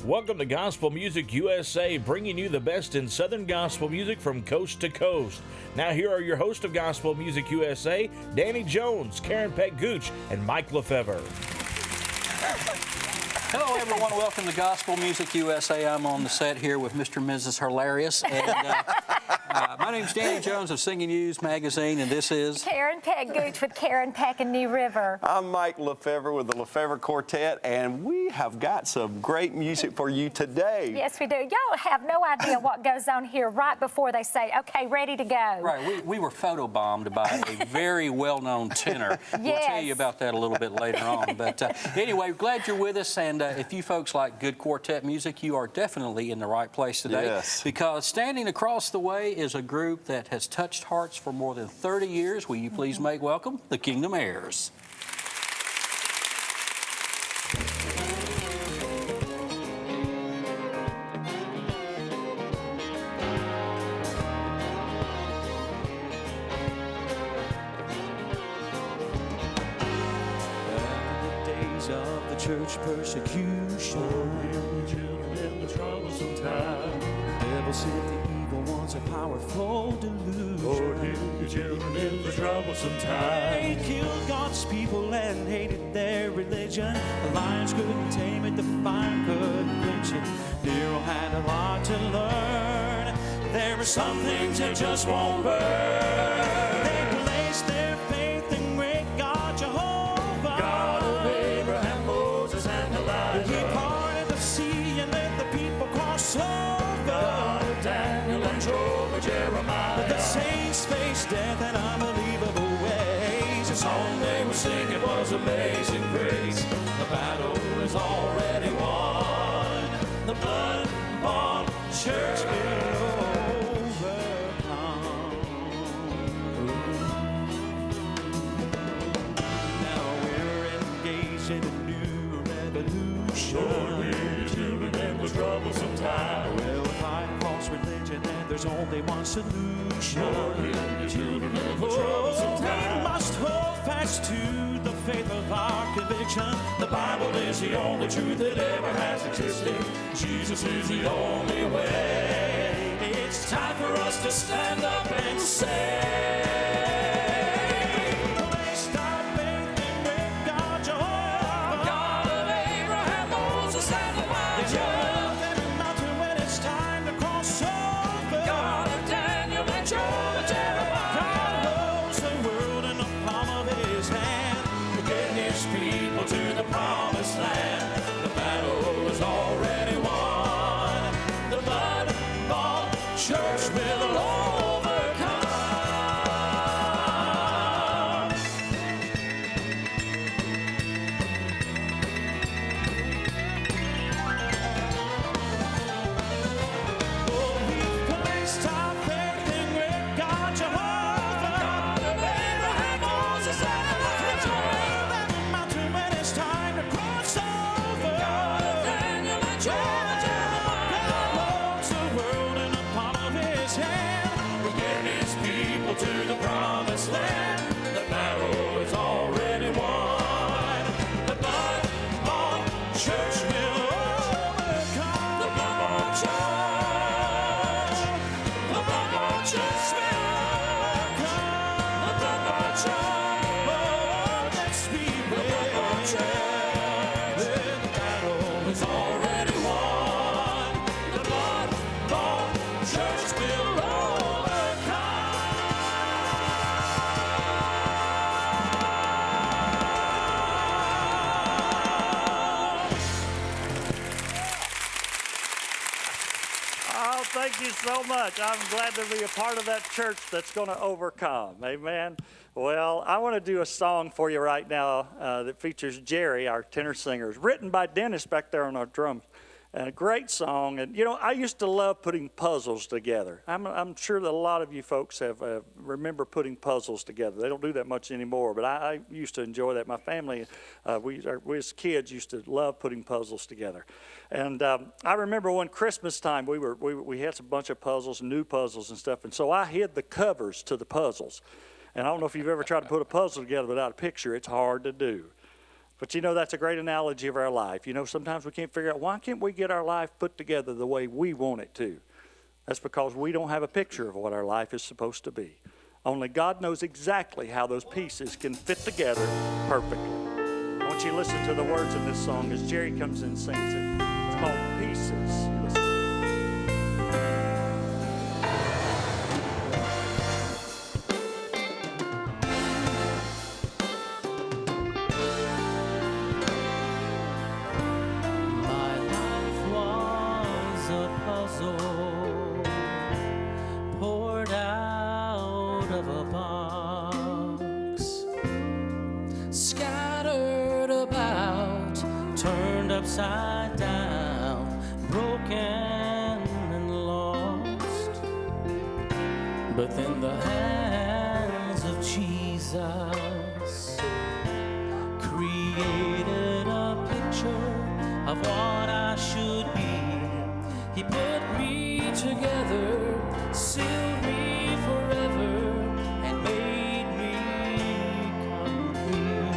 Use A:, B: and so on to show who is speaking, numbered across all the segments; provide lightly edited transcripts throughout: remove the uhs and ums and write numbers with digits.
A: Welcome to Gospel Music USA, bringing you the best in Southern gospel music from coast to coast. Now here are your hosts of Gospel Music USA, Danny Jones, Karen Peck Gooch, and Mike Lefevre.
B: Hello, everyone. Welcome to Gospel Music USA. I'm on the set here with Mr. and Mrs. Hilarious. And my name's Danny Jones of Singing News Magazine, and this is
C: Karen Peck Gooch with Karen Peck and New River.
D: I'm Mike Lefevre with the Lefevre Quartet, and we have got some great music for you today.
C: Yes, we do. Y'all have no idea what goes on here right before they say, okay, ready to go.
B: Right. We were photobombed by a very well-known tenor.
C: Yes.
B: We'll tell you about that a little bit later on. But anyway, glad you're with us, and if you folks like good quartet music, you are definitely in the right place today.
D: Yes.
B: Because standing across the way is a group that has touched hearts for more than 30 years. Will you please make welcome the Kingdom Heirs.
E: Of the church persecution, children in the troublesome time. The devil sent the evil ones a powerful delusion. Lord, heal your children in the troublesome time. They killed God's people and hated their religion. The lions couldn't tame it, the fire couldn't quench it. Nero had a lot to learn. There are some things that just won't burn. They placed their faith in great God Jehovah, God of Abraham, Moses, and Elijah. He parted the sea and let the people cross over. God of Daniel and Job and Jeremiah. But the saints faced death in unbelievable ways. The song they were singing was Amazing Grace. The battle is already won. The blood-bought church will overcome. Now we're engaged in a new revolution. Lord, heal your children in the troublesome time. Well, we're fighting false religion and there's only one solution. Lord, heal your children in the troublesome time. We must hold fast to the faith of our conviction. The Bible is the only truth that ever has existed. Jesus is the only way. It's time for us to stand up and say, church will overcome. Oh, we've placed our faith in great God Jehovah, God of Abraham, Moses, and Elijah. That mountain when it's time to cross over. God of Daniel and Job and Jeremiah. God holds the world in the palm of His hand. We're getting His people to the promised land. The battle is already won. The blood-bought church will overcome. The blood-bought church. The blood-bought church will overcome. The blood-bought church. Oh, let's be brave. The blood-bought church. The battle is already won. The blood-bought church will
F: Oh, thank you so much. I'm glad to be a part of that church that's going to overcome. Amen. Well, I want to do a song for you right now that features Jerry, our tenor singer. It's written by Dennis back there on our drums. And a great song. And, you know, I used to love putting puzzles together. I'm sure that a lot of you folks have remember putting puzzles together. They don't do that much anymore, but I used to enjoy that. My family, we as kids used to love putting puzzles together. And I remember one Christmas time, we had a bunch of puzzles, new puzzles and stuff, and so I hid the covers to the puzzles. And I don't know if you've ever tried to put a puzzle together without a picture. It's hard to do. But you know, that's a great analogy of our life. You know, sometimes we can't figure out, why can't we get our life put together the way we want it to? That's because we don't have a picture of what our life is supposed to be. Only God knows exactly how those pieces can fit together perfectly. I want you to listen to the words of this song as Jerry comes in and sings it. It's called Pieces. Listen.
E: Upside down, broken and lost. But in the hands of Jesus, created a picture of what I should be. He put me together, sealed me forever, and made me complete.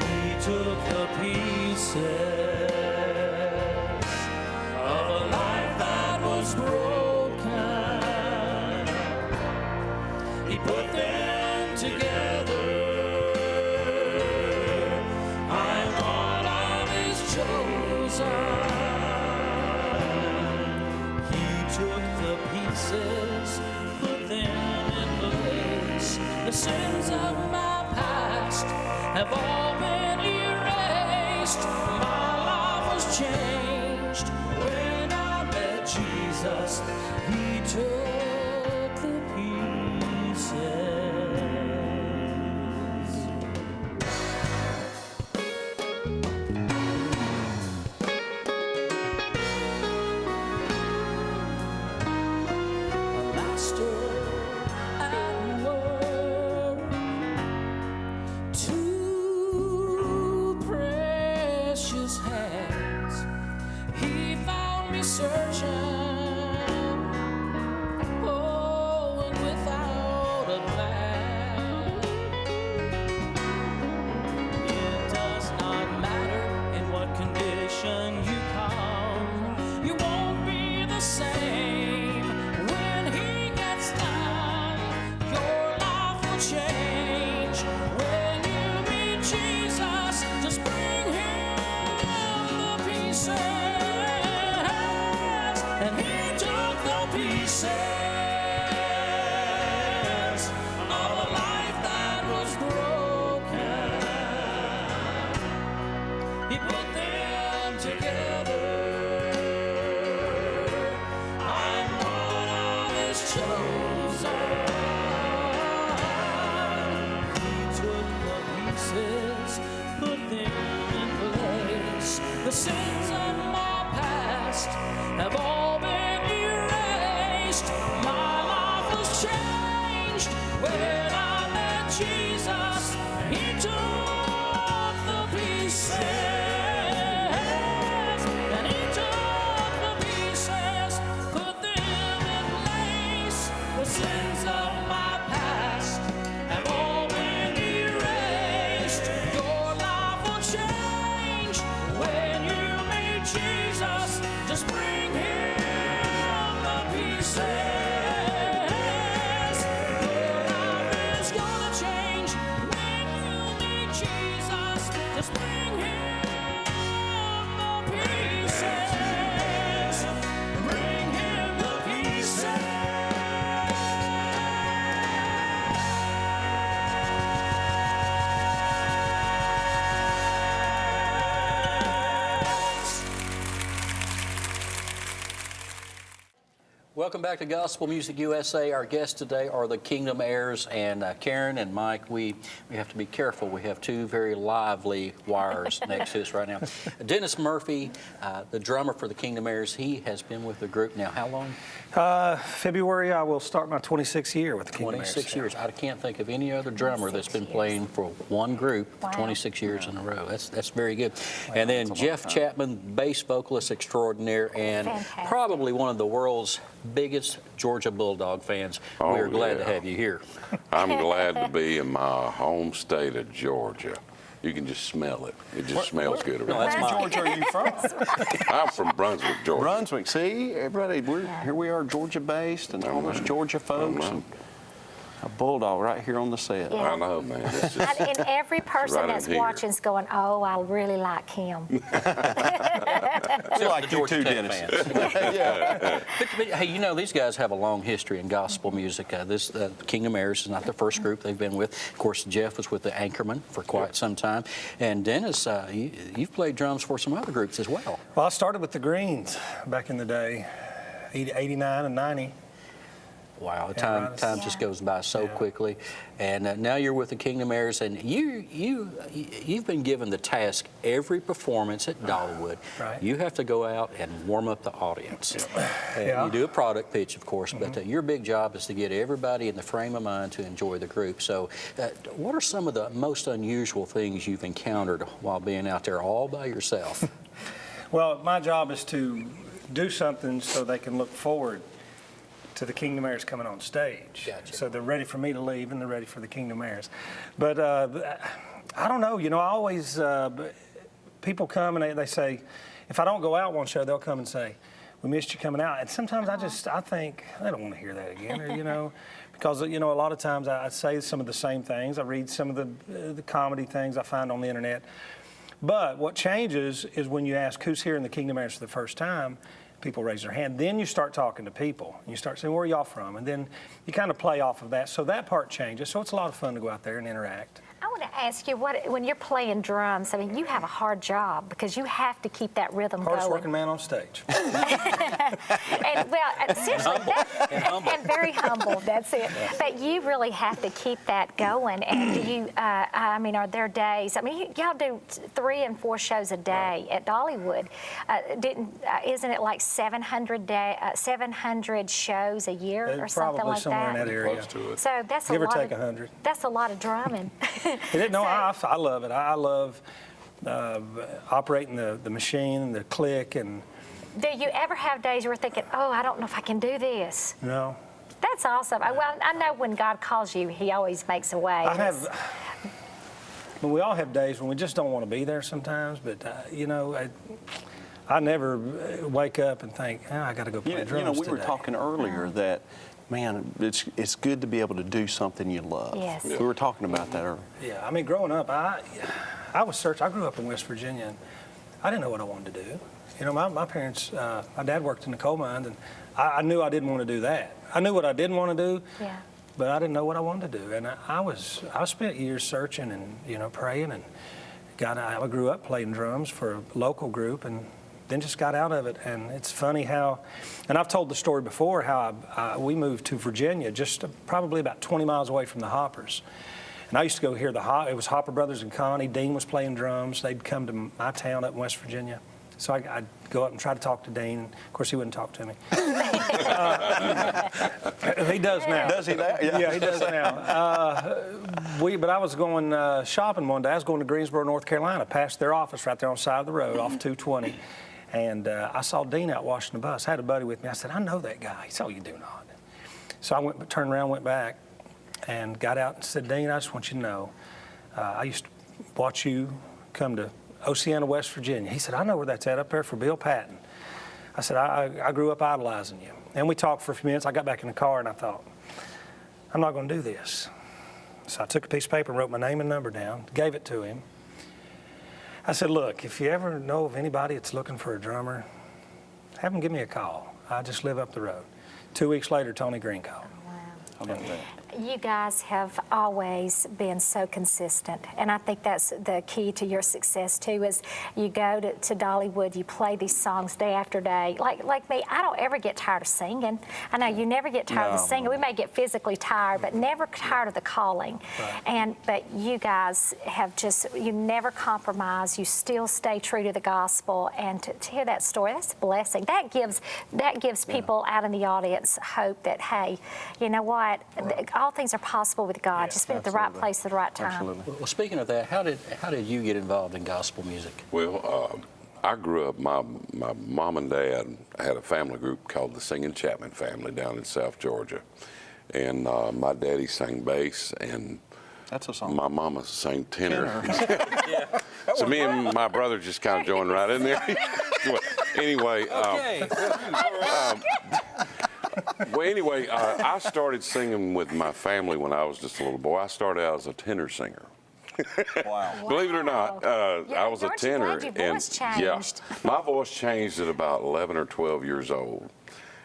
E: He took the pieces of a life that was broken. He put them together. I'm one of His chosen. He took the pieces, put them in place. The sins of my past have all been erased. My life was changed when I met Jesus. He took the pieces. A master at work, two precious hands. He found me searching, oh, and without a plan. It does not matter in what condition you come, you won't be the same when He gets done. Your life will change when you meet Jesus. Just bring Him the pieces, and He took the pieces of a life that was broken. He put them together. I'm one of His chosen. He took the pieces, put them in place. The sins of my past have all been erased. My life was changed when I met Jesus. He took the pieces, and He took the pieces, put them in place. The sins of my past have all been erased. Your life will change when you meet Jesus. Just bring Him the pieces. Your life is gonna change when you meet Jesus. Just bring Him the pieces. Bring Him the pieces.
B: Welcome back to Gospel Music USA. Our guests today are the Kingdom Heirs, and Karen and Mike, we have to be careful. We have two very lively wires next to us right now. Dennis Murphy, the drummer for the Kingdom Heirs, he has been with the group now how long?
G: February, I will start my 26th year with the Kingdom Heirs.
B: 26 years. I can't think of any other drummer that's been playing for one group for
C: Wow.
B: 26 years in a row. That's very good. And then Jeff Chapman, bass vocalist extraordinaire, and
C: Fantastic.
B: probably one of the world's biggest Georgia Bulldog fans.
H: Oh,
B: We're glad to
H: yeah.
B: have you here.
H: I'm glad to be in my home state of Georgia. You can just smell it. It just smells good around.
B: that's
D: Where
B: my-
D: in Georgia are you from?
H: I'm from Brunswick, Georgia.
D: Brunswick. See, everybody, here we are, Georgia-based and all those Georgia folks. And a Bulldog right here on the set.
C: Yeah.
H: I know, man. It's just,
C: And every person
H: right in
C: that's
H: here.
C: watching is going, oh, I really like him.
D: We like you
B: Georgia
D: too,
B: Tech
D: Dennis.
B: fans. But, hey, you know, these guys have a long history in gospel music. This Kingdom Heirs is not the first group they've been with. Of course, Jeff was with the Anchorman for quite some time. And Dennis, you've played drums for some other groups as well.
G: Well, I started with the Greens back in the day, 89 and 90.
B: Wow,
G: Yeah,
B: time just goes by so
G: Yeah.
B: quickly, and now you're with the Kingdom Heirs, and you've been given the task every performance at Dollywood.
G: Right.
B: You have to go out and warm up the audience.
G: Yeah.
B: You do a product pitch, of course, but your big job is to get everybody in the frame of mind to enjoy the group. So, what are some of the most unusual things you've encountered while being out there all by yourself?
G: Well, my job is to do something so they can look forward to the Kingdom Heirs coming on stage.
B: Gotcha.
G: So they're ready for me to leave and they're ready for the Kingdom Heirs. But I don't know, I always, people come and they say, if I don't go out one show, they'll come and say, we missed you coming out. And sometimes I think, I don't want to hear that again, or, because, a lot of times I say some of the same things. I read some of the comedy things I find on the internet. But what changes is when you ask who's here in the Kingdom Heirs for the first time, people raise their hand. Then you start talking to people. And you start saying, where are y'all from? And then you kind of play off of that. So that part changes. So it's a lot of fun to go out there and interact.
C: I want to ask you, when you're playing drums, I mean, you have a hard job because you have to keep that rhythm
G: Hardest
C: going.
G: working man on stage.
C: And seriously, and very humble. That's it. But you really have to keep that going. And do you? Are there days? I mean, y'all do 3 and 4 shows a day at Dollywood. Isn't it like 700 shows a year or something
G: Probably
C: like
G: somewhere
C: that?
G: in that area.
H: close to it.
C: So that's
G: Give
C: a
G: or
C: lot.
G: take 100.
C: That's a lot of drumming.
G: I love it. I love operating the machine and the click and.
C: Do you ever have days where you're thinking, oh, I don't know if I can do this?
G: No.
C: That's awesome. Well, I know when God calls you, He always makes a way.
G: We all have days when we just don't want to be there sometimes, but, I never wake up and think, I got to go play drums
D: we were
G: today.
D: talking earlier that, man, it's good to be able to do something you love.
C: Yes.
D: We were talking about that earlier.
G: Yeah, growing up, I was searching. I grew up in West Virginia, and I didn't know what I wanted to do. My parents, my dad worked in the coal mines, and I knew I didn't want to do that. I knew what I didn't want to do,
C: Yeah.
G: but I didn't know what I wanted to do. And I spent years searching and, praying, and I grew up playing drums for a local group, and then just got out of it. And it's funny how, and I've told the story before, how we moved to Virginia, just probably about 20 miles away from the Hoppers. And I used to go hear it was Hopper Brothers and Connie. Dean was playing drums. They'd come to my town up in West Virginia. So I'd go up and try to talk to Dean. Of course, he wouldn't talk to me. He does now.
D: Does he now?
G: Yeah, he does now. But I was going shopping one day. I was going to Greensboro, North Carolina, past their office right there on the side of the road off 220. And I saw Dean out washing the bus. I had a buddy with me. I said, I know that guy. He said, oh, you do not. So I turned around, went back, and got out and said, Dean, I just want you to know, I used to watch you come to Oceana, West Virginia. He said, I know where that's at, up there for Bill Patton. I said, I grew up idolizing you. And we talked for a few minutes. I got back in the car, and I thought, I'm not going to do this. So I took a piece of paper and wrote my name and number down, gave it to him. I said, look, if you ever know of anybody that's looking for a drummer, have them give me a call. I just live up the road. 2 weeks later, Tony Green called.
D: How about that?
C: You guys have always been so consistent, and I think that's the key to your success too. Is you go to Dollywood, you play these songs day after day. Like me, I don't ever get tired of singing. I know you never get tired of the singing. We may get physically tired, but never tired of the calling. Right. But you guys have you never compromise. You still stay true to the gospel, and to hear that story, that's a blessing. That gives people out in the audience hope that, hey, you know what? All things are possible with God. Just been at the right place at the right time.
D: Absolutely.
B: Well, speaking of that, how did you get involved in gospel music?
H: Well, I grew up, my mom and dad had a family group called the Singing Chapman family down in South Georgia. And my daddy sang bass, and
D: That's a song.
H: my mama sang tenor. So me and my brother just kind of joined right in there. Anyway, I started singing with my family when I was just a little boy. I started out as a tenor singer.
D: Wow.
H: Believe it or not, I was a
C: aren't you
H: tenor.
C: glad your voice changed?
H: My voice changed at about 11 or 12 years old,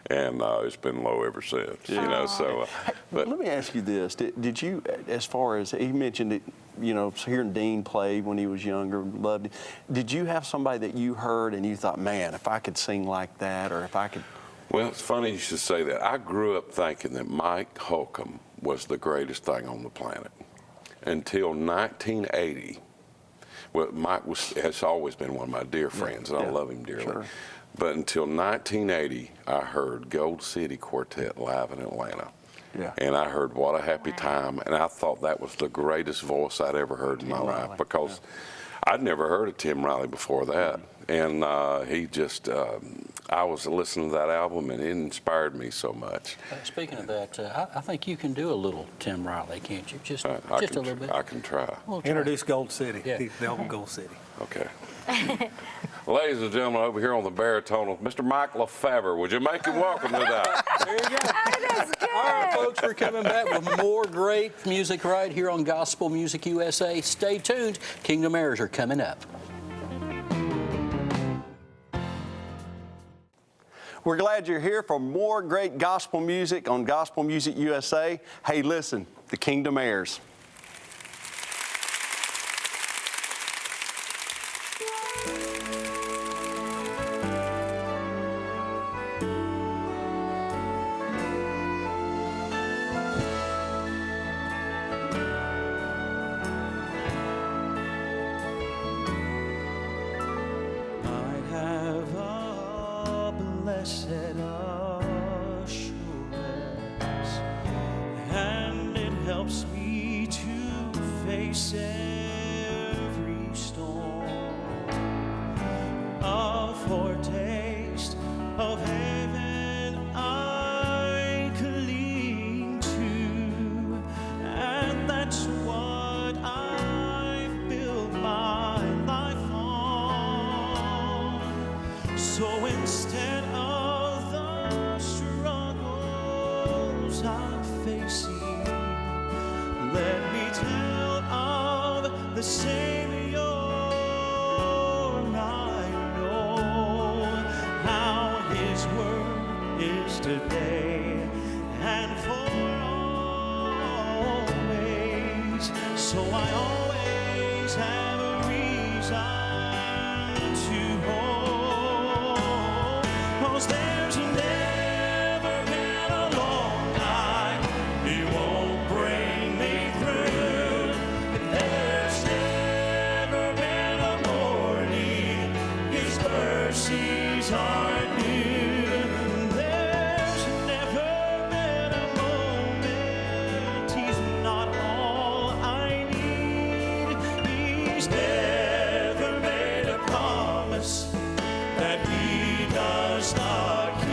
H: and it's been low ever since. You know, so. But
D: Let me ask you this: Did you, as far as he mentioned it, you know, hearing Dean play when he was younger, loved it. Did you have somebody that you heard and you thought, man, if I could sing like that, or if I could?
H: Well, it's funny you should say that. I grew up thinking that Mike Holcomb was the greatest thing on the planet. Until 1980, well, Mike has always been one of my dear friends, and I love him dearly.
D: Sure.
H: But until 1980, I heard Gold City Quartet live in Atlanta.
D: Yeah.
H: And I heard What a Happy Time, and I thought that was the greatest voice I'd ever heard in my life, because I'd never heard of Tim Riley before that. And he just, I was listening to that album, and it inspired me so much.
B: Speaking of that, I think you can do a little Tim Riley, can't you? Just a little bit.
H: I can try.
B: We'll try.
G: Introduce Gold City,
B: Yeah.
G: the old Gold City.
H: Okay. Ladies and gentlemen, over here on the baritone, Mr. Mike LaFever. Would you make him welcome to that?
B: There you go.
C: That is good.
B: All right, folks, we're coming back with more great music right here on Gospel Music USA. Stay tuned. Kingdom Heirs are coming up.
D: We're glad you're here for more great gospel music on Gospel Music USA. Hey, listen, the Kingdom Heirs.
E: I have a blessed assurance, and it helps me to face every storm. A foretaste of heaven I cling to, and that's what I've built my life on. So instead of the struggles I'm facing, let me tell of the Savior I know, how His word is today and for always. So I always have a reason to hope, 'cause there's never been a long night He won't bring me through. There's never been a morning His mercies are new. There's never been a moment He's not all I need. He's never made a promise that He does not keep.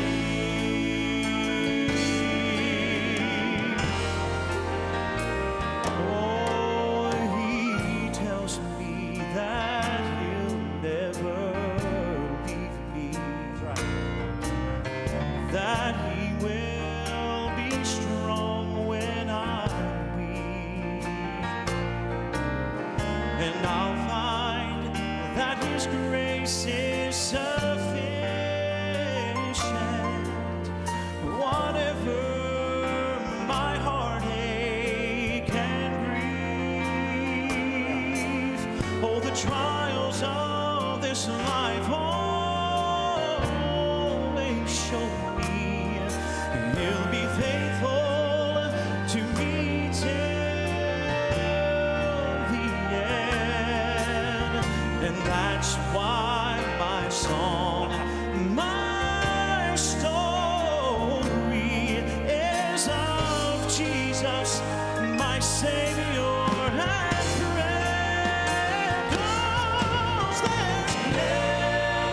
E: Oh, He tells me that He'll never leave me. That He will be strong when I'm weak. And I'll find that His grace is sufficient, whatever my heartache and grief. Oh, the trials of this life always show me He'll be faithful to me till the end. And that's why my song, my story is of Jesus, my Savior and friend. 'Cause there's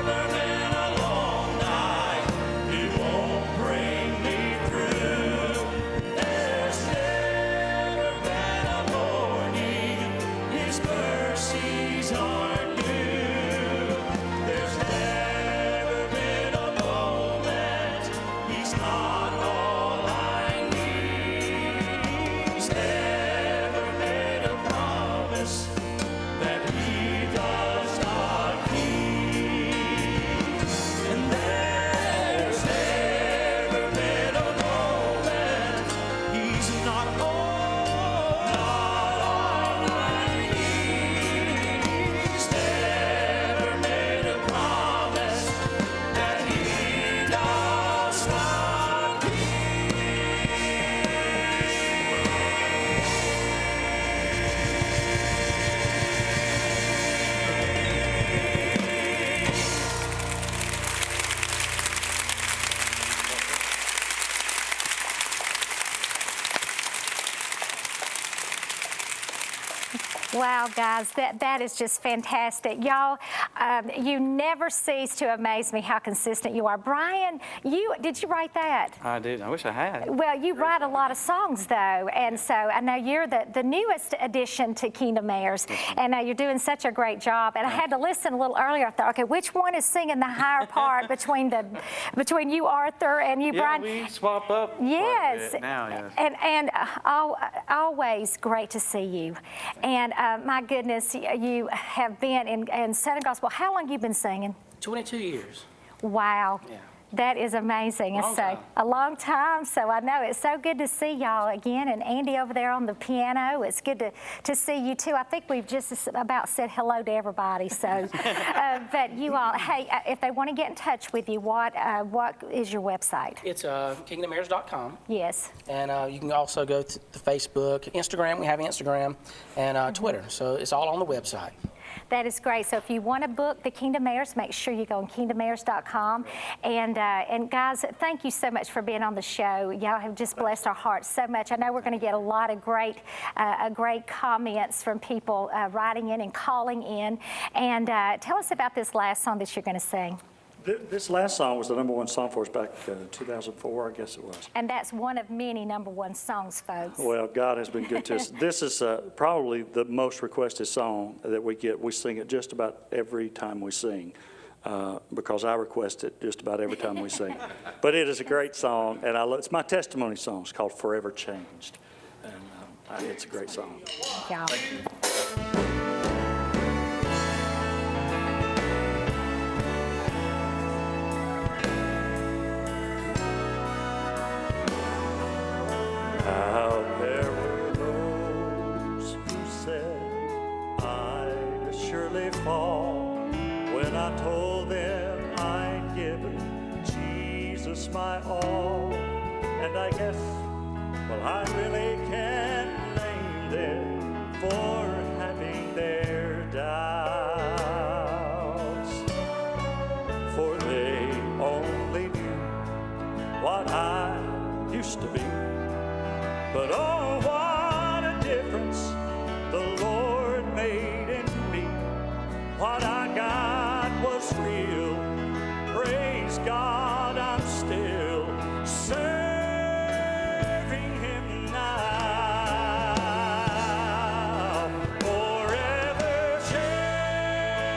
C: Wow, guys, that is just fantastic. Y'all, you never cease to amaze me how consistent you are. Brian, did you write that?
I: I did. I wish I had.
C: Well, you write a lot of songs, though, and so I know you're the newest addition to Kingdom Heirs, and you're doing such a great job. And I had to listen a little earlier. I thought, okay, which one is singing the higher part between you, Arthur, and you, Brian?
I: Yeah, we swap up.
C: Yes.
I: Quite a bit now, yes.
C: And always great to see you. And my goodness, you have been in Southern Gospel. How long have you been singing?
J: 22 years.
C: Wow.
J: Yeah.
C: That is amazing.
J: Long time.
C: A long time. So I know it's so good to see y'all again. And Andy over there on the piano, it's good to see you too. I think we've just about said hello to everybody. So, but you all, hey, if they want to get in touch with you, what is your website?
J: It's kingdomheirs.com.
C: Yes.
J: And you can also go to the Facebook, Instagram. We have Instagram and Twitter. So it's all on the website.
C: That is great. So if you want to book the Kingdom Heirs, make sure you go on kingdomheirs.com. And guys, thank you so much for being on the show. Y'all have just blessed our hearts so much. I know we're going to get a lot of great comments from people writing in and calling in. And tell us about this last song that you're going to sing.
F: This last song was the #1 song for us back in 2004, I guess it was.
C: And that's one of many #1 songs, folks.
F: Well, God has been good to us. This is probably the most requested song that we get. We sing it just about every time we sing because I request it just about every time we sing. But it is a great song, and it's my testimony song. It's called Forever Changed. And it's a great song.
C: Y'all.
F: Out there were those who said I'd surely fall when I told them I'd given Jesus my all. And I guess, well, I really can't blame them for having their doubts, for they only knew what I used to be. But oh, what a difference the Lord made in me. What I got was real. Praise God, I'm still serving Him now. Forever changed,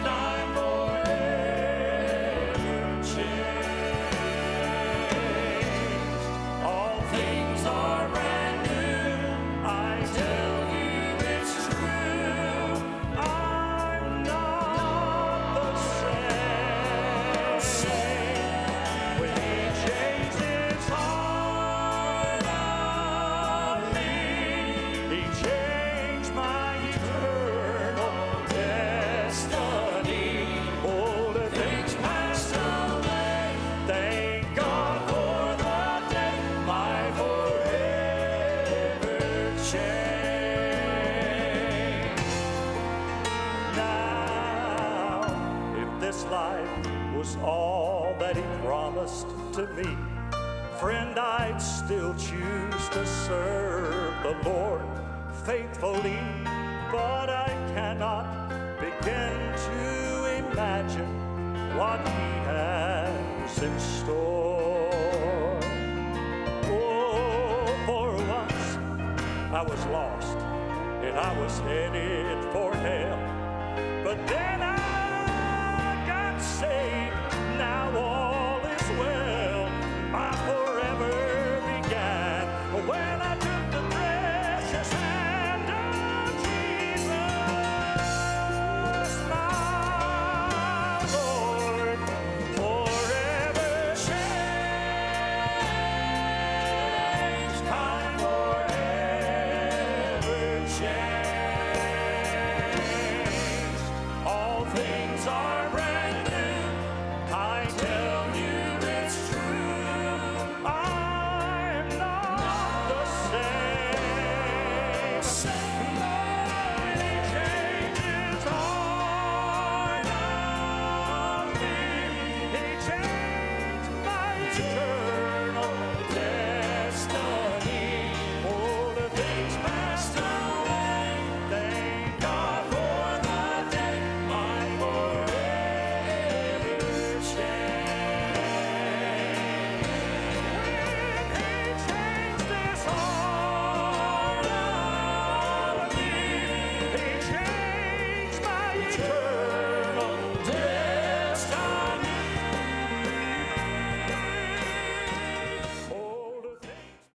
F: I'm forever changed. All things are brand new. I tell you it's true. I'm not the same. When He changed His heart on me, He changed my eternal destiny. Older things passed away. Thank God for the day my forever changed. Now, if this life was all that He promised to me, friend, I'd still choose to serve the Lord faithfully. But I cannot begin to imagine what He has in store. Oh, for once I was lost and I was headed for hell, but then I